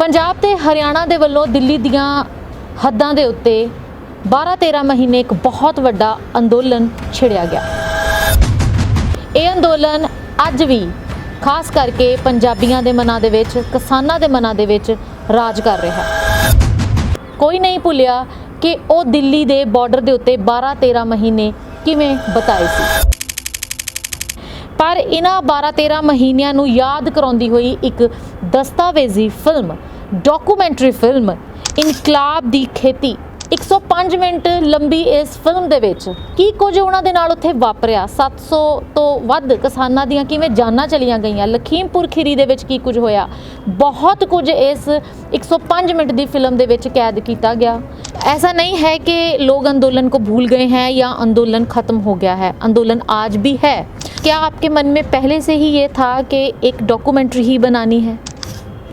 पंजाब ते हरियाणा दे वल्लों दिल्ली दियां हद्दां दे उत्ते 12-13 महीने एक बहुत वड्डा अंदोलन छिड़िया गया। ये अंदोलन अज भी खास करके पंजाबियों के मनां दे विच, किसानां दे मनां दे विच राज कर रहा है। कोई नहीं भुलिया कि वो दिल्ली दे बॉर्डर दे उत्ते 12-13 महीने किवें बिताए सी। पर इन्हां 12-13 महीनों नूं याद कराउंदी हुई एक दस्तावेजी फिल्म, डॉक्यूमेंटरी फिल्म इनकलाब दी खेती 105 मिनट लंबी इस फिल्म दे विच की कुछ उन्हां दे नाल उत्थे वापरिया, 700 तो वध किसानां दीयां किवें जानां चलियां गईयां, लखीमपुर खीरी दे विच की कुछ होया, बहुत कुछ इस 105 मिनट दी फिल्म दे विच कैद किया गया। ऐसा नहीं है कि लोग अंदोलन को भूल गए हैं या अंदोलन ख़त्म हो गया है, अंदोलन आज भी है। क्या आपके मन में पहले से ही ये था कि एक डॉक्यूमेंट्री ही बनानी है?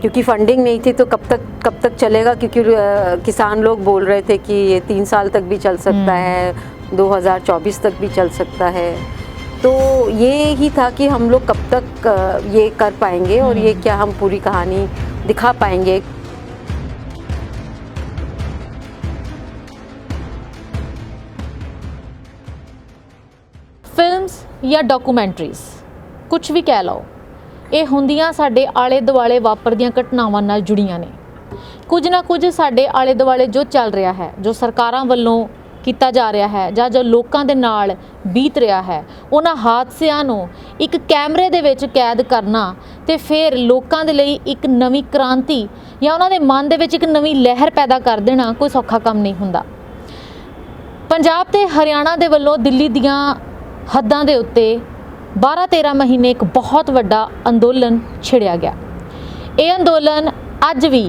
क्योंकि फंडिंग नहीं थी तो कब तक चलेगा, क्योंकि किसान लोग बोल रहे थे कि ये 3 साल तक भी चल सकता है, 2024 तक भी चल सकता है। तो ये ही था कि हम लोग कब तक ये कर पाएंगे और ये क्या हम पूरी कहानी दिखा पाएंगे। फिल्म्स या डॉक्यूमेंटरीज कुछ भी कह लो, ये हुंदियां साडे आले दुआले वापरदियां घटनावां नाल जुड़ियां ने। कुछ ना कुछ साडे आले दुआले जो चल रहा है, जो सरकारां वल्लों किया जा रहा है ਜਾਂ जो लोकां दे नाल बीत रहा है, उन्हां हादसिਆਂ ਨੂੰ एक कैमरे ਦੇ ਵਿੱਚ कैद करना ਤੇ फिर लोकां ਦੇ ਲਈ एक नवीं क्रांति ਜਾਂ ਉਹਨਾਂ ਦੇ ਮਨ ਦੇ ਵਿੱਚ एक नवीं लहर पैदा कर देना कोई सौखा काम नहीं हुंदा। पंजाब ते हरियाणा दे वल्लों दिल्ली दियां हद्दां दे उत्ते 12-13 महीने एक बहुत वड्डा अंदोलन छिड़िया गया। ये अंदोलन अज भी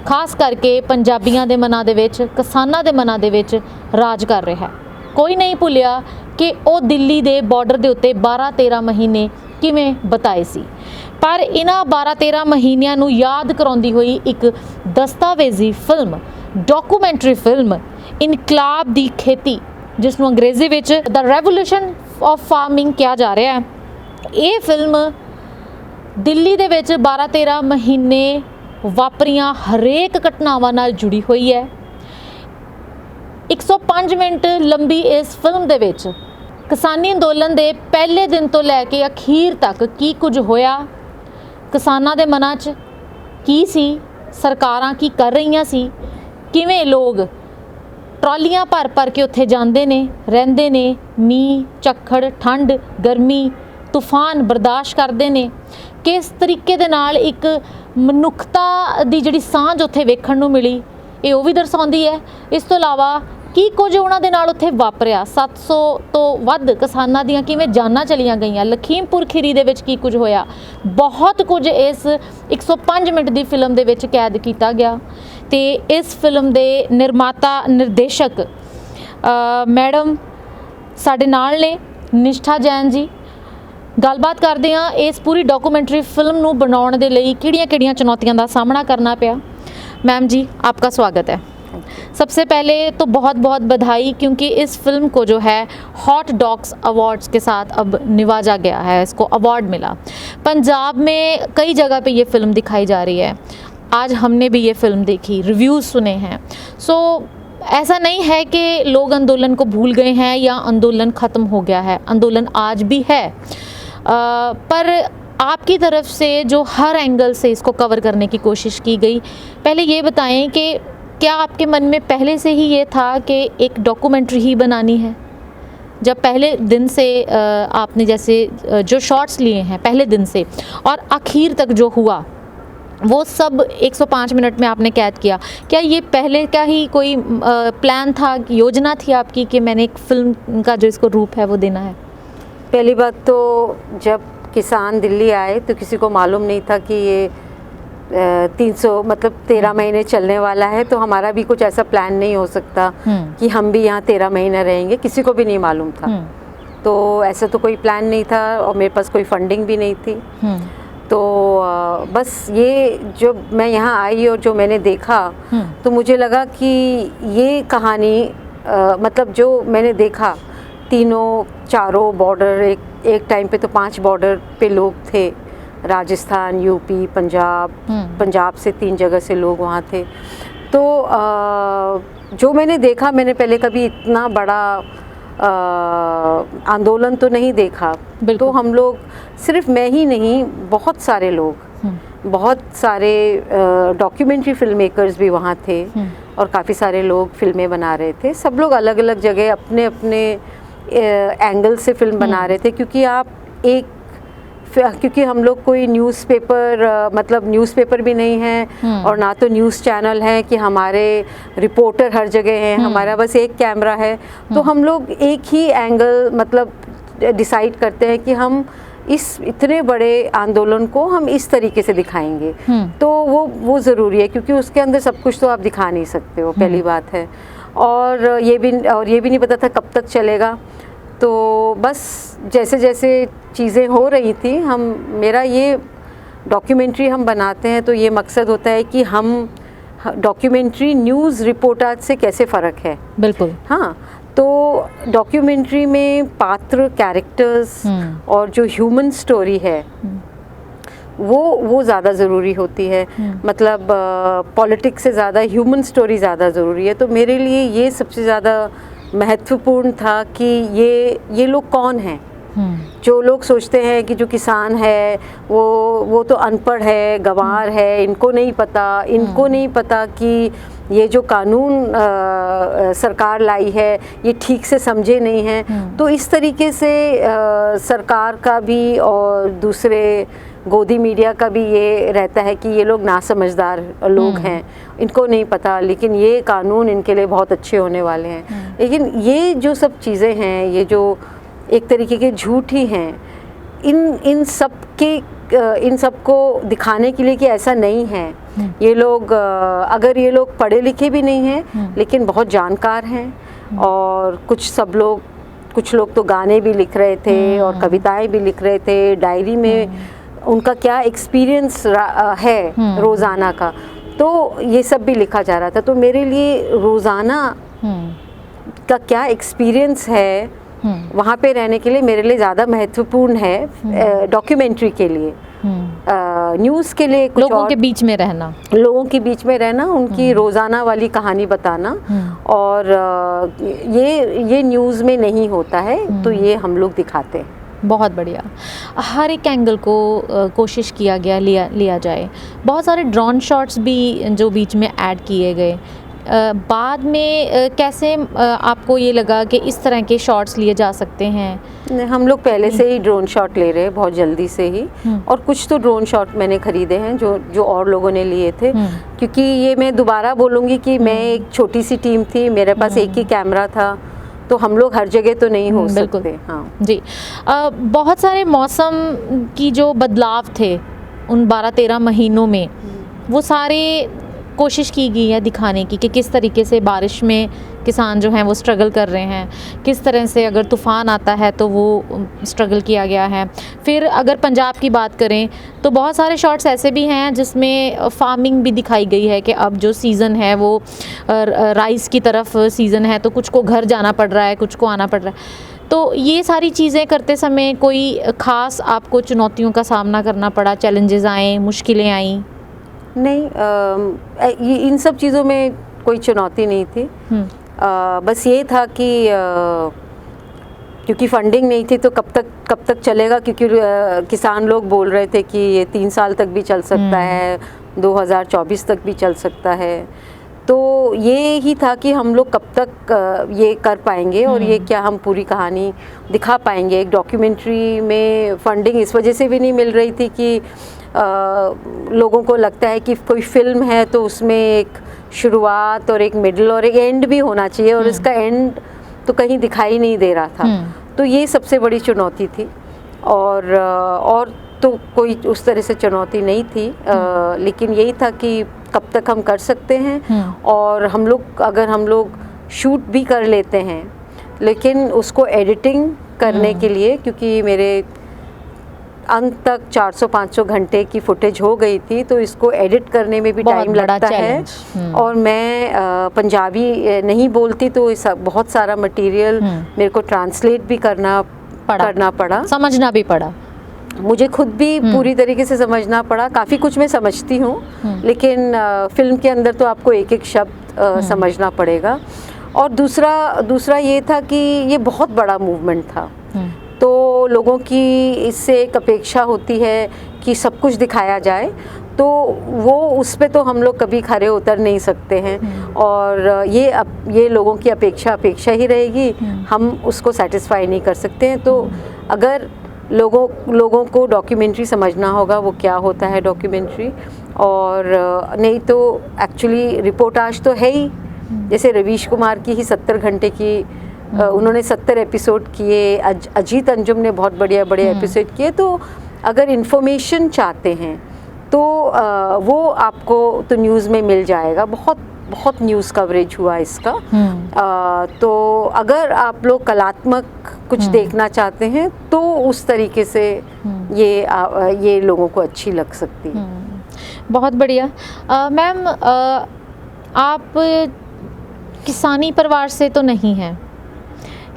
खास करके पंजाबियों के मनां दे विच, किसानां दे मनां दे विच राज कर रहा है। कोई नहीं भुलिया कि वो दिल्ली दे बॉर्डर दे उत्ते 12-13 महीने किवें बिताए सी। पर इन्हां 12-13 महीनों नूं याद कराउंदी हुई एक दस्तावेजी फिल्म, डॉक्यूमेंटरी फिल्म इनकलाब दी खेती, जिसनूं अंग्रेजी which the revolution of farming कहा जा रहा है, ये फिल्म दिल्ली दे विच 12-13 महीने वापरियां हरेक घटनावां नाल जुड़ी हुई है। 105 मिनट लंबी इस फिल्म दे विच किसानी अंदोलन दे पहले दिन तो लैके अखीर तक की कुछ होया, किसानां दे मनां च की सी, सरकारां की कर रहीआं सी, किवें लोग ट्रॉलियां भर भर के उत्थे जांदे ने, रहिंदे ने, मींह झक्खड़ ठंड गर्मी तूफान बर्दाश्त करते हैं, किस तरीके दे नाल एक मनुखता दी जिहड़ी सांझ उत्थे वेखण नूं मिली, ये वो भी दर्शाउंदी है। इस तो इलावा की कुछ उन्हां दे नाल उत्थे वापरिया, 700 तो वध किसानां दीयां किवें जानां चलियां गईयां, लखीमपुर खीरी दे विच की कुछ होया, बहुत कुछ इस 105 मिनट दी फिल्म दे विच कैद किया गया। ते इस फिल्म दे निर्माता निर्देशक मैडम साडे नाल ने निष्ठा जैन जी। गलबात करते हैं इस पूरी डॉक्यूमेंटरी फिल्म नूं बनाउण दे लई किहड़ियां-किहड़ियां चुनौतियां दा सामना करना पिया। मैम जी, आपका स्वागत है। सबसे पहले तो बहुत बहुत बधाई, क्योंकि इस फिल्म को जो है हॉट डॉक्स अवार्ड्स के साथ अब निवाजा गया है, इसको अवार्ड मिला। पंजाब में कई जगह पे ये फिल्म दिखाई जा रही है, आज हमने भी ये फिल्म देखी, रिव्यूज़ सुने हैं। सो ऐसा नहीं है कि लोग अंदोलन को भूल गए हैं या अंदोलन ख़त्म हो गया है, अंदोलन आज भी है। पर आपकी तरफ से जो हर एंगल से इसको कवर करने की कोशिश की गई, पहले ये बताएं कि क्या आपके मन में पहले से ही ये था कि एक डॉक्यूमेंट्री ही बनानी है? जब पहले दिन से आपने जैसे जो शॉट्स लिए हैं पहले दिन से और आखिर तक जो हुआ वो सब 105 मिनट में आपने कैद किया, क्या ये पहले का ही कोई प्लान था, योजना थी आपकी कि मैंने एक फिल्म का जो इसको रूप है वो देना है? पहली बात तो जब किसान दिल्ली आए तो किसी को मालूम नहीं था कि ये 13 महीने चलने वाला है, तो हमारा भी कुछ ऐसा प्लान नहीं हो सकता कि हम भी यहाँ 13 महीने रहेंगे, किसी को भी नहीं मालूम था। तो ऐसा तो कोई प्लान नहीं था और मेरे पास कोई फंडिंग भी नहीं थी। तो बस ये जो मैं यहाँ आई और जो मैंने देखा तो मुझे लगा कि ये कहानी मतलब जो मैंने देखा, तीनों चारों बॉर्डर, एक टाइम पे तो 5 बॉर्डर पे लोग थे, राजस्थान, यूपी, पंजाब से 3 जगह से लोग वहाँ थे। तो जो मैंने देखा, मैंने पहले कभी इतना बड़ा आंदोलन तो नहीं देखा। तो हम लोग, सिर्फ मैं ही नहीं, बहुत सारे लोग, बहुत सारे डॉक्यूमेंट्री फिल्म मेकर्स भी वहाँ थे और काफ़ी सारे लोग फिल्में बना रहे थे। सब लोग अलग अलग जगह अपने अपने एंगल से फिल्म बना रहे थे, क्योंकि हम लोग कोई न्यूज़पेपर, मतलब न्यूज़पेपर भी नहीं है और ना तो न्यूज़ चैनल है कि हमारे रिपोर्टर हर जगह हैं। हमारा बस एक कैमरा है, तो हम लोग एक ही एंगल मतलब डिसाइड करते हैं कि हम इस इतने बड़े आंदोलन को हम इस तरीके से दिखाएंगे। तो वो ज़रूरी है, क्योंकि उसके अंदर सब कुछ तो आप दिखा नहीं सकते हो, पहली बात है। और ये भी नहीं पता था कब तक चलेगा। तो बस जैसे जैसे चीज़ें हो रही थी, मेरा ये डॉक्यूमेंट्री हम बनाते हैं तो ये मकसद होता है कि हम डॉक्यूमेंट्री न्यूज़ रिपोर्टाज से कैसे फ़र्क है। बिल्कुल, हाँ। तो डॉक्यूमेंट्री में पात्र, कैरेक्टर्स और जो ह्यूमन स्टोरी है वो ज़्यादा ज़रूरी होती है। मतलब पॉलिटिक्स से ज़्यादा ह्यूमन स्टोरी ज़्यादा ज़रूरी है। तो मेरे लिए ये सबसे ज़्यादा महत्वपूर्ण था कि ये लोग कौन हैं। जो लोग सोचते हैं कि जो किसान है वो तो अनपढ़ है, गंवार है, इनको नहीं पता कि ये जो कानून सरकार लाई है ये ठीक से समझे नहीं हैं। तो इस तरीके से सरकार का भी और दूसरे गोदी मीडिया का भी ये रहता है कि ये लोग नासमझदार लोग हैं, इनको नहीं पता, लेकिन ये कानून इनके लिए बहुत अच्छे होने वाले हैं। लेकिन ये जो सब चीज़ें हैं, ये जो एक तरीके के झूठ ही हैं, इन सब को दिखाने के लिए कि ऐसा नहीं है। ये लोग, अगर ये लोग पढ़े लिखे भी नहीं हैं लेकिन बहुत जानकार हैं, और कुछ लोग तो गाने भी लिख रहे थे और कविताएं भी लिख रहे थे, डायरी में उनका क्या एक्सपीरियंस है रोज़ाना का, तो ये सब भी लिखा जा रहा था। तो मेरे लिए रोज़ाना का क्या एक्सपीरियंस है वहाँ पे रहने के लिए मेरे लिए ज़्यादा महत्वपूर्ण है डॉक्यूमेंट्री के लिए। न्यूज़ के लिए कुछ लोगों के बीच में रहना, उनकी रोज़ाना वाली कहानी बताना, और ये न्यूज़ में नहीं होता है, तो ये हम लोग दिखाते हैं। बहुत बढ़िया। हर एक एंगल को कोशिश किया गया लिया जाए। बहुत सारे ड्रोन शॉट्स भी जो बीच में ऐड किए गए। बाद में कैसे आपको ये लगा कि इस तरह के शॉट्स लिए जा सकते हैं? हम लोग पहले से ही ड्रोन शॉट ले रहे हैं, बहुत जल्दी से ही, और कुछ तो ड्रोन शॉट मैंने खरीदे हैं जो और लोगों ने लिए थे। क्योंकि ये मैं दोबारा बोलूँगी कि मैं एक छोटी सी टीम थी, मेरे पास एक ही कैमरा था, तो हम लोग हर जगह तो नहीं हो सकते। हाँ जी। बहुत सारे मौसम की जो बदलाव थे उन 12-13 महीनों में, वो सारे कोशिश की गई है दिखाने की कि किस तरीके से बारिश में किसान जो हैं वो स्ट्रगल कर रहे हैं, किस तरह से अगर तूफ़ान आता है तो वो स्ट्रगल किया गया है। फिर अगर पंजाब की बात करें तो बहुत सारे शॉट्स ऐसे भी हैं जिसमें फार्मिंग भी दिखाई गई है कि अब जो सीज़न है वो राइस की तरफ सीज़न है, तो कुछ को घर जाना पड़ रहा है, कुछ को आना पड़ रहा है। तो ये सारी चीज़ें करते समय कोई ख़ास आपको चुनौतियों का सामना करना पड़ा, चैलेंजेस आए, मुश्किलें आईं? नहीं, इन सब चीज़ों में कोई चुनौती नहीं थी। बस ये था कि क्योंकि फंडिंग नहीं थी तो कब तक चलेगा, क्योंकि किसान लोग बोल रहे थे कि ये 3 साल तक भी चल सकता है, 2024 तक भी चल सकता है। तो ये ही था कि हम लोग कब तक ये कर पाएंगे और ये क्या हम पूरी कहानी दिखा पाएंगे। एक डॉक्यूमेंट्री में फंडिंग इस वजह से भी नहीं मिल रही थी कि लोगों को लगता है कि कोई फिल्म है तो उसमें एक शुरुआत और एक मिडल और एक एंड भी होना चाहिए, और इसका एंड तो कहीं दिखाई नहीं दे रहा था। तो ये सबसे बड़ी चुनौती थी, और तो कोई उस तरह से चुनौती नहीं थी। लेकिन यही था कि कब तक हम कर सकते हैं, और अगर हम लोग शूट भी कर लेते हैं लेकिन उसको एडिटिंग करने के लिए, क्योंकि मेरे अंत तक 400-500 घंटे की फुटेज हो गई थी, तो इसको एडिट करने में भी टाइम लगता है। और मैं पंजाबी नहीं बोलती, तो बहुत सारा मटेरियल मेरे को ट्रांसलेट भी करना पड़ा, समझना भी पड़ा। मुझे खुद भी पूरी तरीके से समझना पड़ा। काफ़ी कुछ मैं समझती हूँ, लेकिन फिल्म के अंदर तो आपको एक एक शब्द समझना पड़ेगा। और दूसरा ये था कि ये बहुत बड़ा मूवमेंट था, तो लोगों की इससे एक अपेक्षा होती है कि सब कुछ दिखाया जाए, तो वो उस पे तो हम लोग कभी खरे उतर नहीं सकते हैं। और ये लोगों की अपेक्षा ही रहेगी, हम उसको सेटिस्फाई नहीं कर सकते हैं। तो अगर लोगों को डॉक्यूमेंट्री समझना होगा वो क्या होता है डॉक्यूमेंट्री, और नहीं तो एक्चुअली रिपोर्टाज तो है ही। जैसे रवीश कुमार की ही 70 घंटे की उन्होंने 70 एपिसोड किए, अजीत अंजुम ने बहुत बड़े एपिसोड किए। तो अगर इन्फॉर्मेशन चाहते हैं तो वो आपको तो न्यूज़ में मिल जाएगा। बहुत न्यूज़ कवरेज हुआ इसका। तो अगर आप लोग कलात्मक कुछ देखना चाहते हैं तो उस तरीके से ये लोगों को अच्छी लग सकती है। बहुत बढ़िया। मैम, आप किसानी परिवार से तो नहीं हैं,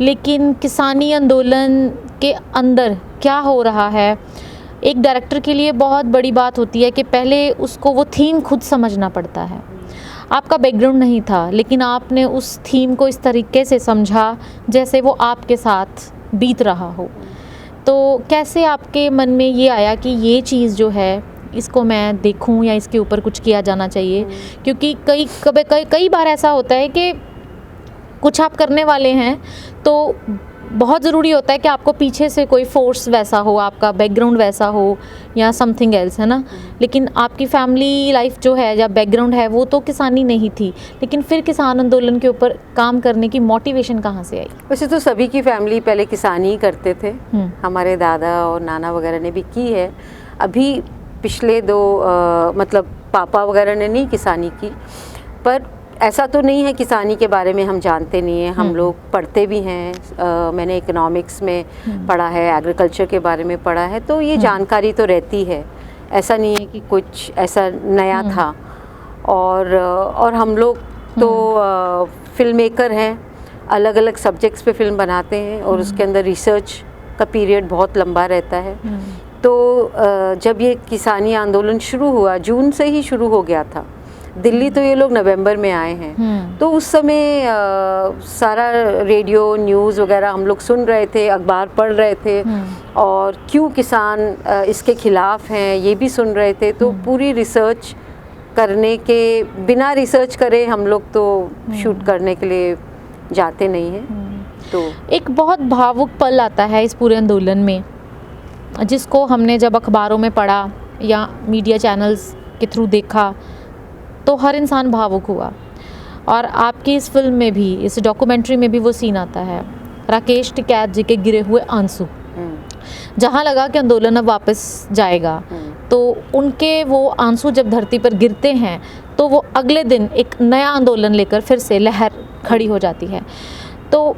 लेकिन किसानी आंदोलन के अंदर क्या हो रहा है, एक डायरेक्टर के लिए बहुत बड़ी बात होती है कि पहले उसको वो थीम खुद समझना पड़ता है। आपका बैकग्राउंड नहीं था, लेकिन आपने उस थीम को इस तरीके से समझा जैसे वो आपके साथ बीत रहा हो। तो कैसे आपके मन में ये आया कि ये चीज़ जो है इसको मैं देखूं या इसके ऊपर कुछ किया जाना चाहिए? क्योंकि कई बार ऐसा होता है कि कुछ आप करने वाले हैं तो बहुत ज़रूरी होता है कि आपको पीछे से कोई फोर्स वैसा हो, आपका बैकग्राउंड वैसा हो या समथिंग एल्स, है ना। लेकिन आपकी फैमिली लाइफ जो है या बैकग्राउंड है वो तो किसानी नहीं थी, लेकिन फिर किसान आंदोलन के ऊपर काम करने की मोटिवेशन कहाँ से आई? वैसे तो सभी की फैमिली पहले किसानी ही करते थे। हमारे दादा और नाना वगैरह ने भी की है। अभी पिछले मतलब पापा वगैरह ने नहीं किसानी की, पर ऐसा तो नहीं है किसानी के बारे में हम जानते नहीं हैं। हम लोग पढ़ते भी हैं। मैंने इकोनॉमिक्स में पढ़ा है, एग्रीकल्चर के बारे में पढ़ा है, तो ये जानकारी तो रहती है। ऐसा नहीं है कि कुछ ऐसा नया था। और हम लोग तो फिल्म मेकर हैं, अलग अलग सब्जेक्ट्स पे फिल्म बनाते हैं और उसके अंदर रिसर्च का पीरियड बहुत लंबा रहता है। तो जब ये किसानी आंदोलन शुरू हुआ, जून से ही शुरू हो गया था। दिल्ली तो ये लोग नवंबर में आए हैं। तो उस समय सारा रेडियो न्यूज़ वगैरह हम लोग सुन रहे थे, अखबार पढ़ रहे थे, और क्यों किसान इसके खिलाफ हैं ये भी सुन रहे थे। तो पूरी रिसर्च करने के बिना रिसर्च करे हम लोग तो शूट करने के लिए जाते नहीं हैं। तो एक बहुत भावुक पल आता है इस पूरे आंदोलन में, जिसको हमने जब अखबारों में पढ़ा या मीडिया चैनल्स के थ्रू देखा तो हर इंसान भावुक हुआ। और आपकी इस फिल्म में भी, इस डॉक्यूमेंट्री में भी वो सीन आता है, राकेश टिकैत जी के गिरे हुए आंसू, जहाँ लगा कि आंदोलन अब वापस जाएगा, तो उनके वो आंसू जब धरती पर गिरते हैं तो वो अगले दिन एक नया आंदोलन लेकर फिर से लहर खड़ी हो जाती है। तो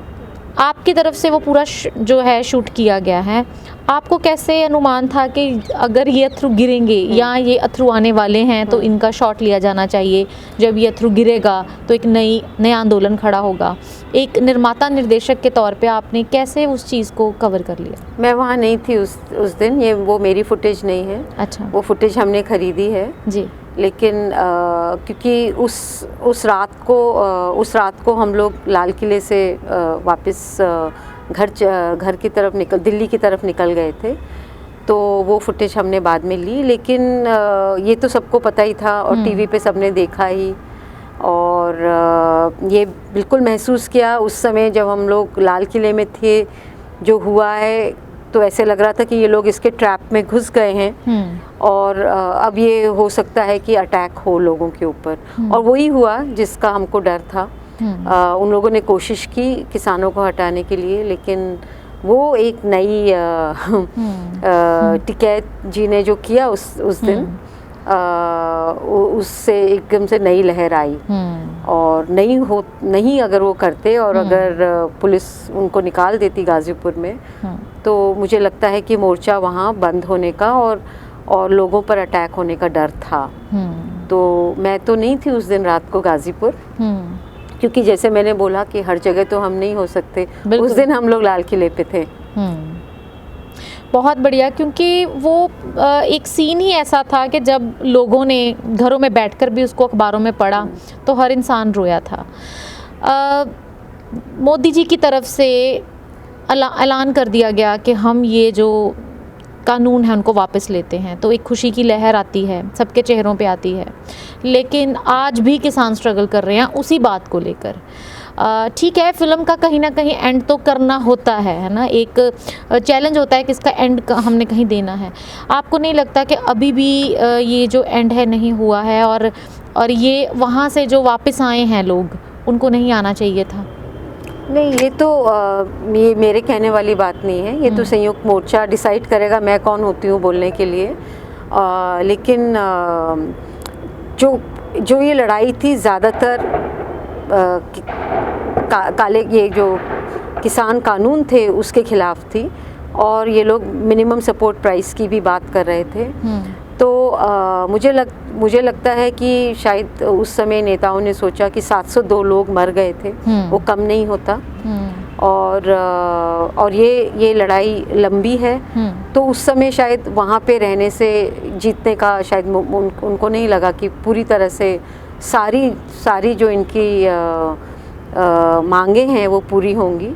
आपकी तरफ से वो पूरा जो है शूट किया गया है। आपको कैसे अनुमान था कि अगर ये अथरू गिरेंगे या ये अथरू आने वाले हैं तो इनका शॉट लिया जाना चाहिए, जब ये अथरू गिरेगा तो एक नया आंदोलन खड़ा होगा? एक निर्माता निर्देशक के तौर पे आपने कैसे उस चीज़ को कवर कर लिया? मैं वहाँ नहीं थी उस दिन, वो मेरी फुटेज नहीं है। अच्छा। वो फुटेज हमने खरीदी है जी। लेकिन क्योंकि उस रात को हम लोग लाल किले से वापस घर की तरफ दिल्ली की तरफ निकल गए थे, तो वो फुटेज हमने बाद में ली। लेकिन ये तो सबको पता ही था और टीवी पे सबने देखा ही, और ये बिल्कुल महसूस किया उस समय जब हम लोग लाल किले में थे। जो हुआ है तो ऐसे लग रहा था कि ये लोग इसके ट्रैप में घुस गए हैं और अब ये हो सकता है कि अटैक हो लोगों के ऊपर, और वही हुआ जिसका हमको डर था। उन लोगों ने कोशिश की किसानों को हटाने के लिए, लेकिन वो एक नई टिकैत जी ने जो किया उस दिन, उससे एकदम से नई लहर आई। और नहीं अगर वो करते और अगर पुलिस उनको निकाल देती गाजीपुर में, तो मुझे लगता है कि मोर्चा वहाँ बंद होने का और लोगों पर अटैक होने का डर था। तो मैं तो नहीं थी उस दिन रात को गाजीपुर, क्योंकि जैसे मैंने बोला कि हर जगह तो हम नहीं हो सकते। उस दिन हम लोग लाल किले पे थे। बहुत बढ़िया, क्योंकि वो एक सीन ही ऐसा था कि जब लोगों ने घरों में बैठकर भी उसको अखबारों में पढ़ा तो हर इंसान रोया था। मोदी जी की तरफ से ऐलान कर दिया गया कि हम ये जो कानून है उनको वापस लेते हैं, तो एक खुशी की लहर आती है, सबके चेहरों पे आती है। लेकिन आज भी किसान स्ट्रगल कर रहे हैं उसी बात को लेकर। ठीक है, फिल्म का कहीं ना कहीं एंड तो करना होता है ना, एक चैलेंज होता है कि इसका एंड हमने कहीं देना है। आपको नहीं लगता कि अभी भी ये जो एंड है नहीं हुआ है, और ये वहाँ से जो वापस आए हैं लोग, उनको नहीं आना चाहिए था? नहीं, ये तो ये मेरे कहने वाली बात नहीं है, ये तो संयुक्त मोर्चा डिसाइड करेगा मैं कौन होती हूँ बोलने के लिए। लेकिन जो ये लड़ाई थी ज़्यादातर काले ये जो किसान कानून थे उसके खिलाफ थी, और ये लोग मिनिमम सपोर्ट प्राइस की भी बात कर रहे थे। तो मुझे लगता है कि शायद उस समय नेताओं ने सोचा कि 702 लोग मर गए थे, वो कम नहीं होता, और ये लड़ाई लंबी है। तो उस समय शायद वहाँ पे रहने से जीतने का शायद उनको नहीं लगा कि पूरी तरह से सारी जो इनकी मांगे हैं वो पूरी होंगी।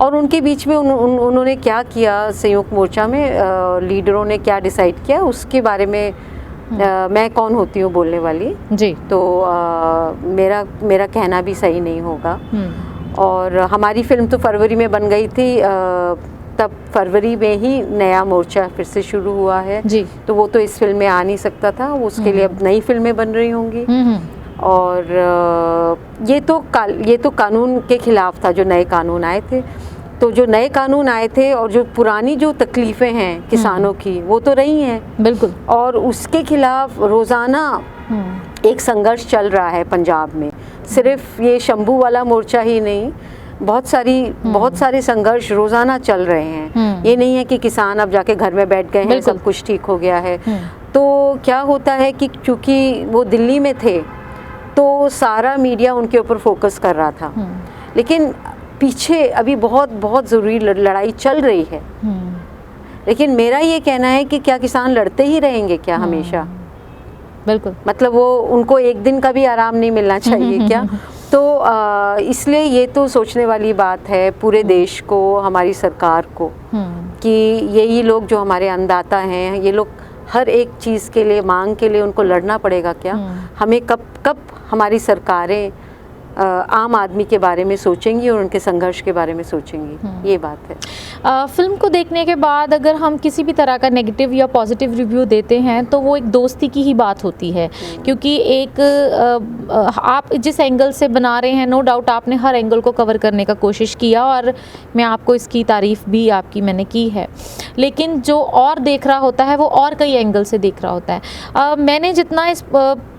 और उनके बीच में उन्होंने क्या किया, संयुक्त मोर्चा में लीडरों ने क्या डिसाइड किया, उसके बारे में मैं कौन होती हूँ बोलने वाली जी। तो मेरा कहना भी सही नहीं होगा। और हमारी फिल्म तो फरवरी में बन गई थी, तब फरवरी में ही नया मोर्चा फिर से शुरू हुआ है जी। तो वो तो इस फिल्म में आ नहीं सकता था, उसके लिए अब नई फिल्में बन रही होंगी। और ये तो कानून के खिलाफ था, जो नए कानून आए थे। तो जो नए कानून आए थे और जो पुरानी जो तकलीफ़ें हैं किसानों की, वो तो रही हैं बिल्कुल, और उसके खिलाफ रोज़ाना एक संघर्ष चल रहा है पंजाब में। सिर्फ ये शंभू वाला मोर्चा ही नहीं, बहुत सारे संघर्ष रोज़ाना चल रहे हैं। ये नहीं है कि किसान अब जाके घर में बैठ गए हैं, सब कुछ ठीक हो गया है। तो क्या होता है कि चूँकि वो दिल्ली में थे तो सारा मीडिया उनके ऊपर फोकस कर रहा था, लेकिन पीछे अभी बहुत ज़रूरी लड़ाई चल रही है। लेकिन मेरा ये कहना है कि क्या किसान लड़ते ही रहेंगे क्या हमेशा? बिल्कुल, मतलब वो उनको एक दिन का भी आराम नहीं मिलना चाहिए क्या? तो इसलिए ये तो सोचने वाली बात है पूरे देश को, हमारी सरकार को, कि यही लोग जो हमारे अन्नदाता हैं, ये लोग हर एक चीज़ के लिए, मांग के लिए उनको लड़ना पड़ेगा क्या? हमें कब हमारी सरकारें आम आदमी के बारे में सोचेंगी और उनके संघर्ष के बारे में सोचेंगी, ये बात है। फिल्म को देखने के बाद अगर हम किसी भी तरह का नेगेटिव या पॉजिटिव रिव्यू देते हैं तो वो एक दोस्ती की ही बात होती है, क्योंकि एक आप जिस एंगल से बना रहे हैं, नो डाउट आपने हर एंगल को कवर करने का कोशिश किया, और मैं आपको इसकी तारीफ़ भी आपकी मैंने की है। लेकिन जो और देख रहा होता है वो और कई एंगल से देख रहा होता है। मैंने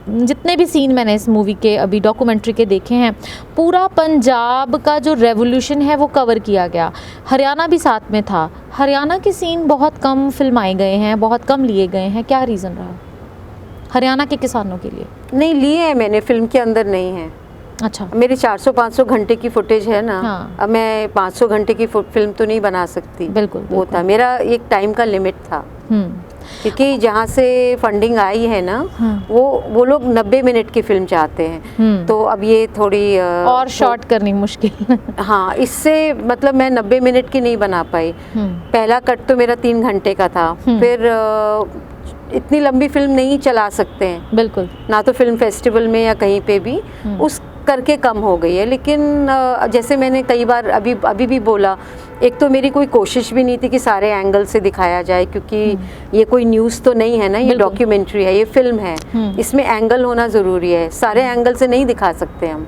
जितने भी सीन मैंने इस मूवी के अभी डॉक्यूमेंट्री के देखे हैं, पूरा पंजाब का जो रेवोल्यूशन है वो कवर किया गया। हरियाणा भी साथ में था। हरियाणा के सीन बहुत कम फिल्माए गए हैं, बहुत कम लिए गए हैं, क्या रीज़न रहा हरियाणा के किसानों के लिए? नहीं लिए हैं मैंने, फिल्म के अंदर नहीं है। अच्छा, मेरी 400-500 घंटे की फुटेज है ना। हाँ। अब मैं 500 घंटे की फिल्म तो नहीं बना सकती। बिल्कुल, वो था मेरा एक टाइम का लिमिट था, क्योंकि जहाँ से फंडिंग आई है ना, वो लोग 90 मिनट की फिल्म चाहते हैं। तो अब ये थोड़ी और शॉर्ट करनी मुश्किल हाँ, इससे मतलब मैं 90 मिनट की नहीं बना पाई। पहला कट तो मेरा 3 घंटे का था। फिर इतनी लंबी फिल्म नहीं चला सकते हैं, बिल्कुल, ना तो फिल्म फेस्टिवल में या कहीं पे भी, उस करके कम हो गई है। लेकिन जैसे मैंने कई बार अभी भी बोला, एक तो मेरी कोई कोशिश भी नहीं थी कि सारे एंगल से दिखाया जाए, क्योंकि ये कोई न्यूज़ तो नहीं है ना, ये डॉक्यूमेंट्री है, ये फिल्म है, इसमें एंगल होना ज़रूरी है। सारे एंगल से नहीं दिखा सकते हम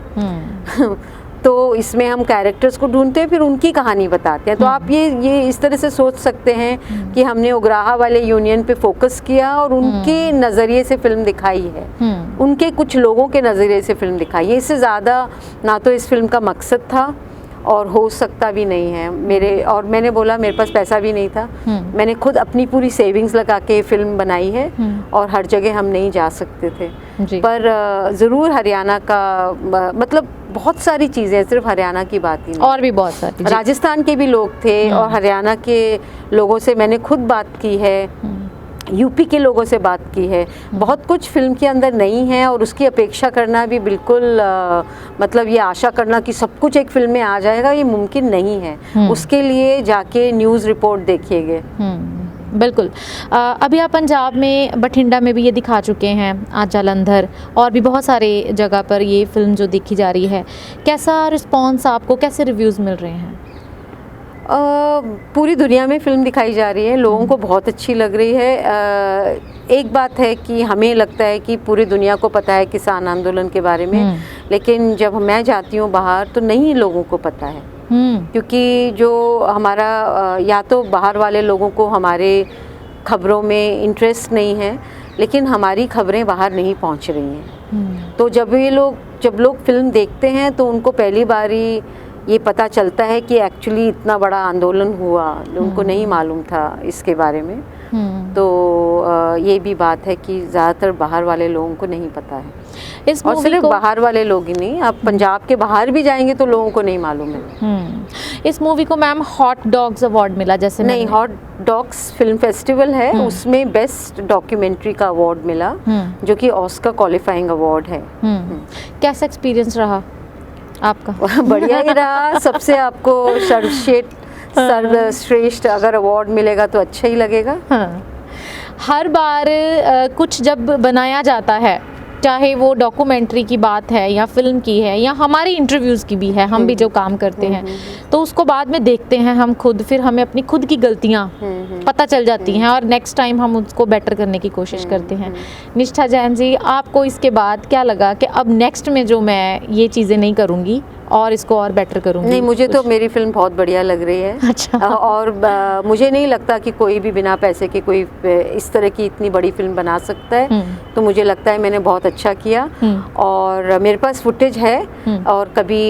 तो इसमें हम कैरेक्टर्स को ढूंढते हैं, फिर उनकी कहानी बताते हैं। तो आप ये इस तरह से सोच सकते हैं कि हमने उग्राहा वाले यूनियन पे फोकस किया और उनके नज़रिए से फिल्म दिखाई है, उनके कुछ लोगों के नज़रिए से फिल्म दिखाई है। इससे ज़्यादा ना तो इस फिल्म का मकसद था और हो सकता भी नहीं है और मैंने बोला मेरे पास पैसा भी नहीं था। मैंने खुद अपनी पूरी सेविंग्स लगा के फिल्म बनाई है और हर जगह हम नहीं जा सकते थे जी। पर ज़रूर हरियाणा का मतलब बहुत सारी चीज़ें, सिर्फ हरियाणा की बात ही नहीं, और भी बहुत सारी, राजस्थान के भी लोग थे और हरियाणा के लोगों से मैंने खुद बात की है, यूपी के लोगों से बात की है। बहुत कुछ फिल्म के अंदर नहीं है और उसकी अपेक्षा करना भी बिल्कुल मतलब ये आशा करना कि सब कुछ एक फिल्म में आ जाएगा, ये मुमकिन नहीं है। उसके लिए जाके न्यूज़ रिपोर्ट देखिएगा। बिल्कुल। अभी आप पंजाब में बठिंडा में भी ये दिखा चुके हैं, आज जालंधर और भी बहुत सारे जगह पर ये फिल्म जो देखी जा रही है, कैसा रिस्पॉन्स आपको, कैसे रिव्यूज़ मिल रहे हैं? पूरी दुनिया में फ़िल्म दिखाई जा रही है, लोगों को बहुत अच्छी लग रही है। एक बात है कि हमें लगता है कि पूरी दुनिया को पता है किसान आंदोलन के बारे में, लेकिन जब मैं जाती हूँ बाहर तो नहीं लोगों को पता है, क्योंकि जो हमारा या तो बाहर वाले लोगों को हमारे खबरों में इंटरेस्ट नहीं है, लेकिन हमारी खबरें बाहर नहीं पहुँच रही हैं। तो जब लोग फिल्म देखते हैं तो उनको पहली बारी ये पता चलता है कि एक्चुअली इतना बड़ा आंदोलन हुआ, उनको नहीं मालूम था इसके बारे में। तो ये भी बात है कि ज़्यादातर बाहर वाले लोगों को नहीं पता है। और सिर्फ बाहर वाले लोग ही नहीं, आप पंजाब के बाहर भी जाएंगे तो लोगों को नहीं मालूम है। इस मूवी को मैम हॉट डॉग्स अवार्ड मिला, जैसे नहीं, हॉट डॉग्स फिल्म फेस्टिवल है, उसमें बेस्ट डॉक्यूमेंट्री का अवार्ड मिला, जो कि ऑस्कर क्वालिफाइंग अवार्ड है। कैसा एक्सपीरियंस रहा आपका? बढ़िया ही रहा। सबसे आपको सर्वश्रेष्ठ अगर अवार्ड मिलेगा तो अच्छा ही लगेगा। हर बार कुछ जब बनाया जाता है, चाहे वो डॉक्यूमेंट्री की बात है या फिल्म की है या हमारी इंटरव्यूज़ की भी है, हम भी जो काम करते हैं तो उसको बाद में देखते हैं हम खुद, फिर हमें अपनी खुद की गलतियाँ पता चल जाती हैं और नेक्स्ट टाइम हम उसको बेटर करने की कोशिश करते हैं। निष्ठा जैन जी, आपको इसके बाद क्या लगा कि अब नेक्स्ट में जो मैं ये चीज़ें नहीं करूँगी और इसको और बेटर करूँगी? नहीं, मुझे तो मेरी फिल्म बहुत बढ़िया लग रही है। अच्छा। और मुझे नहीं लगता कि कोई भी बिना पैसे के कोई इस तरह की इतनी बड़ी फिल्म बना सकता है। तो मुझे लगता है मैंने बहुत अच्छा किया और मेरे पास फुटेज है और कभी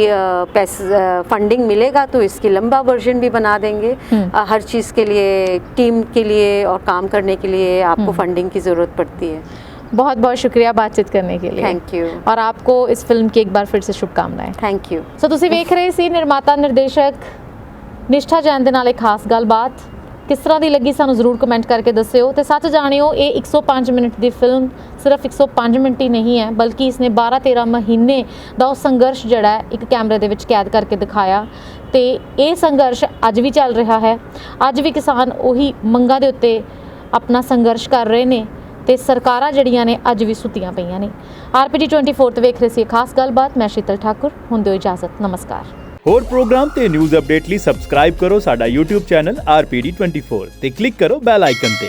फंडिंग मिलेगा तो इसकी लंबा वर्जन भी बना देंगे। हर चीज़ के लिए, टीम के लिए और काम करने के लिए आपको फंडिंग की ज़रूरत पड़ती है। बहुत बहुत शुक्रिया बातचीत करने के लिए। Thank you. और आपको इस फिल्म की एक बार फिर से शुभकामनाएं। Thank you. सो तुसीं वेख रहे सी निर्माता निर्देशक निष्ठा जैन दे नाल एक खास गलबात, किस तरह की लगी सानू जरूर कमेंट करके दस्सिओ। ते सच जानियो, ये 105 मिनट की फिल्म सिर्फ 105 मिनट ही नहीं है, बल्कि इसने 12-13 महीने का वो संघर्ष जड़ा है एक कैमरे दे विच कैद करके दिखाया। तो ये संघर्ष अज भी चल रहा है, अज भी किसान उही मंगां दे उत्ते अपना संघर्ष कर रहे हैं ਤੇ ਸਰਕਾਰਾਂ ਜਿਹੜੀਆਂ ਨੇ ਅੱਜ ਵੀ ਸੁੱਤੀਆਂ ਪਈਆਂ ਨੇ। ਆਰਪੀਡੀ 24 ਤੇ ਵੇਖ ਰਹੇ ਸੀ ਖਾਸ ਗੱਲਬਾਤ। ਮੈਂ ਸ਼ੀਤਲ ਠਾਕੁਰ, ਹੁਣ ਦਿਓ ਇਜਾਜ਼ਤ, ਨਮਸਕਾਰ। ਹੋਰ ਪ੍ਰੋਗਰਾਮ ਤੇ ਨਿਊਜ਼ ਅਪਡੇਟ ਲਈ ਸਬਸਕ੍ਰਾਈਬ ਕਰੋ ਸਾਡਾ YouTube ਚੈਨਲ RPD 24 ਤੇ ਕਲਿੱਕ ਕਰੋ ਬੈਲ ਆਈਕਨ ਤੇ।